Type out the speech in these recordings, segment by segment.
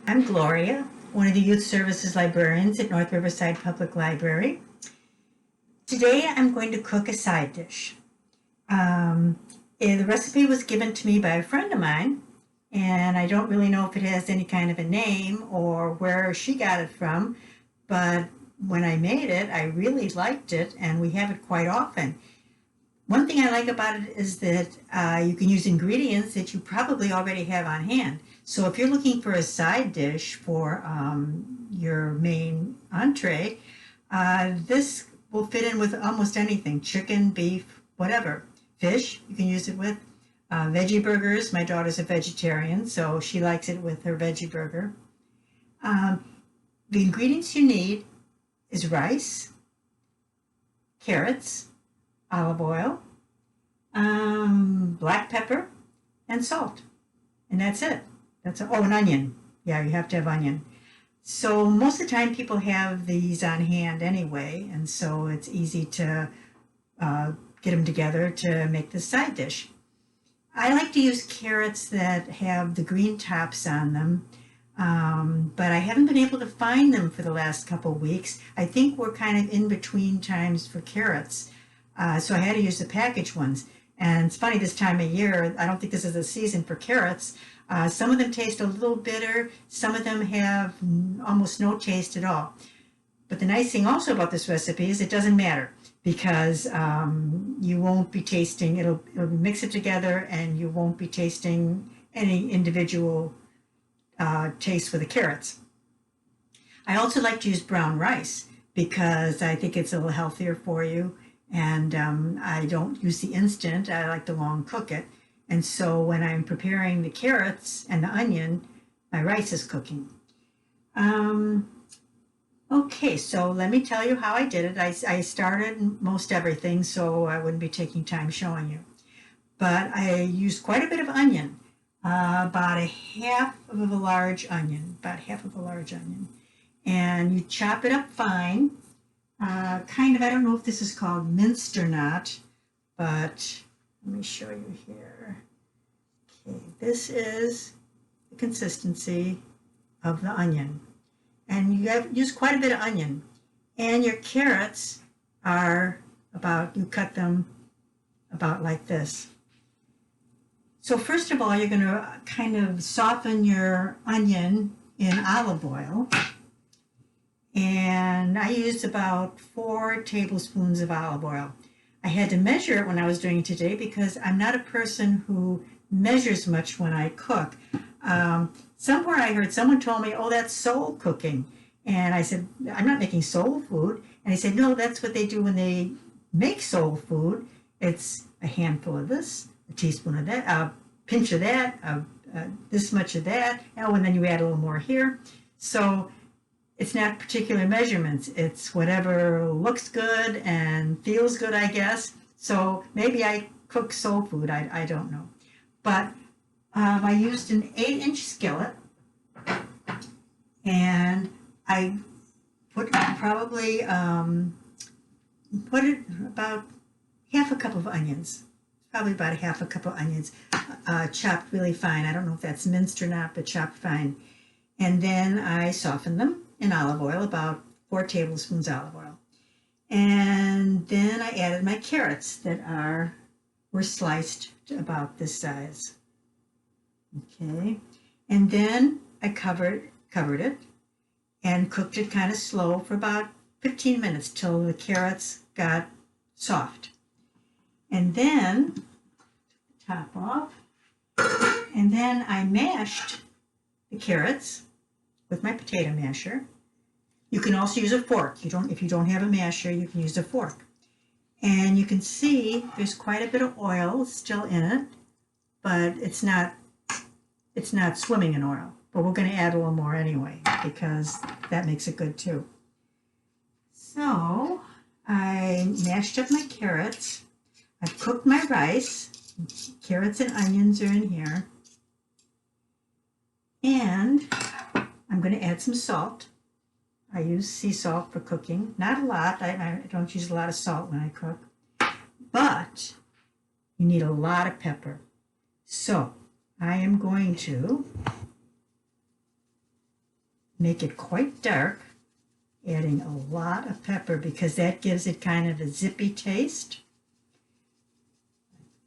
I'm Gloria, one of the Youth Services librarians at North Riverside Public Library. Today I'm going to cook a side dish. Um, the recipe was given to me by a friend of mine, and I don't really know if it has any kind of a name or where she got it from, but when I made it, I really liked it, and we have it quite often. One thing I like about it is that you can use ingredients that you probably already have on hand. So if you're looking for a side dish for your main entree, this will fit in with almost anything: chicken, beef, whatever. Fish, you can use it with. Veggie burgers, my daughter's a vegetarian, so she likes it with her veggie burger. Um, the ingredients you need is rice, carrots, olive oil, black pepper, and salt. And that's it. Oh, an onion. Yeah, you have to have onion. So most of the time people have these on hand anyway, and so it's easy to get them together to make this side dish. I like to use carrots that have the green tops on them, but I haven't been able to find them for the last couple weeks. I think we're kind of in between times for carrots, so I had to use the packaged ones. And it's funny, this time of year, I don't think this is the season for carrots. Some of them taste a little bitter. Some of them have almost no taste at all. But the nice thing also about this recipe is it doesn't matter, because you won't be tasting, it'll mix it together and you won't be tasting any individual taste for the carrots. I also like to use brown rice because I think it's a little healthier for you, and I don't use the instant, I like to long cook it. And so when I'm preparing the carrots and the onion, my rice is cooking. Okay, so let me tell you how I did it. I started most everything, so I wouldn't be taking time showing you. But I used quite a bit of onion, about a half of a large onion, And you chop it up fine, kind of, I don't know if this is called minced or not, but let me show you here. Okay, this is the consistency of the onion. And you use quite a bit of onion. And your carrots are you cut them about like this. So first of all, you're going to kind of soften your onion in olive oil. And I used about 4 tablespoons of olive oil. I had to measure it when I was doing it today because I'm not a person who measures much when I cook. Somewhere I heard someone told me, oh, that's soul cooking. And I said, I'm not making soul food. And he said, no, that's what they do when they make soul food. It's a handful of this, a teaspoon of that, a pinch of that, this much of that. Oh, and then you add a little more here. So it's not particular measurements. It's whatever looks good and feels good, I guess. So maybe I cook soul food. I don't know. But I used an 8-inch skillet, and I put about half a cup of onions, probably about a half a cup of onions, chopped really fine. I don't know if that's minced or not, but chopped fine. And then I softened them in olive oil, about 4 tablespoons olive oil. And then I added my carrots that were sliced to about this size. Okay, and then I covered it and cooked it kind of slow for about 15 minutes till the carrots got soft. And then top off, and then I mashed the carrots with my potato masher. You can also use a fork. If you don't have a masher, you can use a fork. And you can see there's quite a bit of oil still in it, but it's not swimming in oil. But we're going to add a little more anyway because that makes it good too. So I mashed up my carrots. I've cooked my rice. Carrots and onions are in here. And I'm going to add some salt. I use sea salt for cooking. Not a lot. I don't use a lot of salt when I cook. But you need a lot of pepper. So I am going to make it quite dark, adding a lot of pepper because that gives it kind of a zippy taste.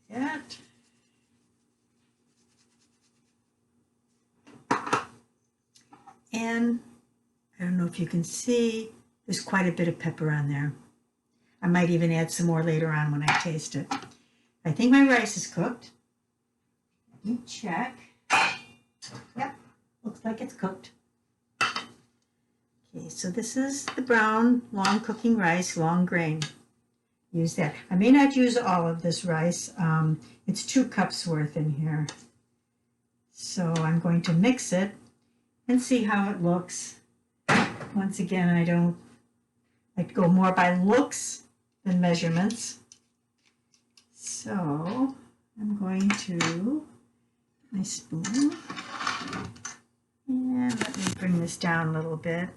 That. And I don't know if you can see, there's quite a bit of pepper on there. I might even add some more later on when I taste it. I think my rice is cooked. Let me check. Yep, looks like it's cooked. Okay, so this is the brown, long cooking rice, long grain. Use that. I may not use all of this rice. It's 2 cups worth in here. So I'm going to mix it and see how it looks. Once again, I don't like to go more by looks than measurements. So I'm going to my spoon and let me bring this down a little bit.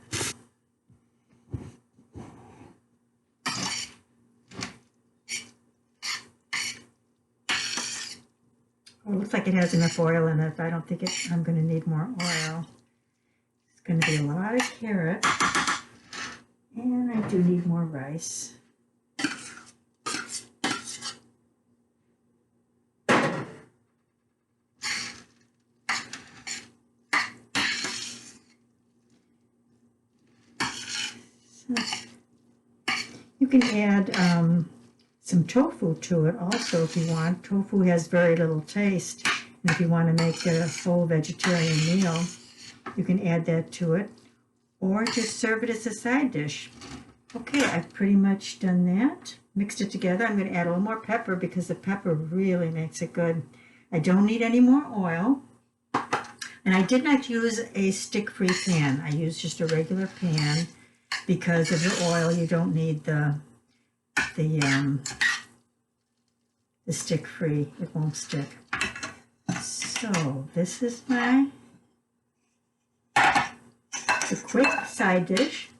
Oh, it looks like it has enough oil in it, but I don't think I'm going to need more oil. It's going to be a lot of carrot, and I do need more rice. You can add some tofu to it also if you want. Tofu has very little taste, and if you want to make a full vegetarian meal, you can add that to it, or just serve it as a side dish. Okay, I've pretty much done that. Mixed it together. I'm going to add a little more pepper because the pepper really makes it good. I don't need any more oil. And I did not use a stick-free pan. I used just a regular pan because of the oil. You don't need the stick-free. It won't stick. So this is the quick side dish.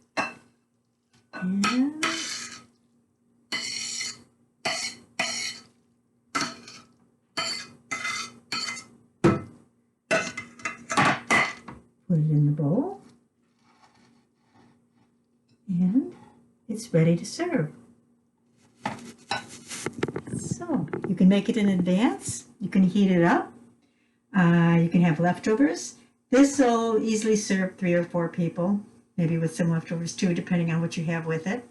And put it in the bowl, and it's ready to serve. So you can make it in advance, you can heat it up, you can have leftovers. This will easily serve 3 or 4 people, maybe with some leftovers too, depending on what you have with it.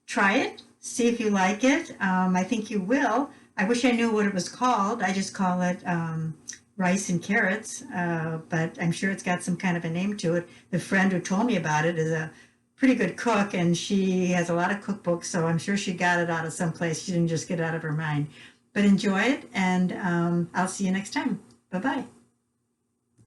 Try it, see if you like it. I think you will. I wish I knew what it was called. I just call it rice and carrots, but I'm sure it's got some kind of a name to it. The friend who told me about it is a pretty good cook, and she has a lot of cookbooks, so I'm sure she got it out of someplace. She didn't just get it out of her mind. But enjoy it, and I'll see you next time. Bye-bye.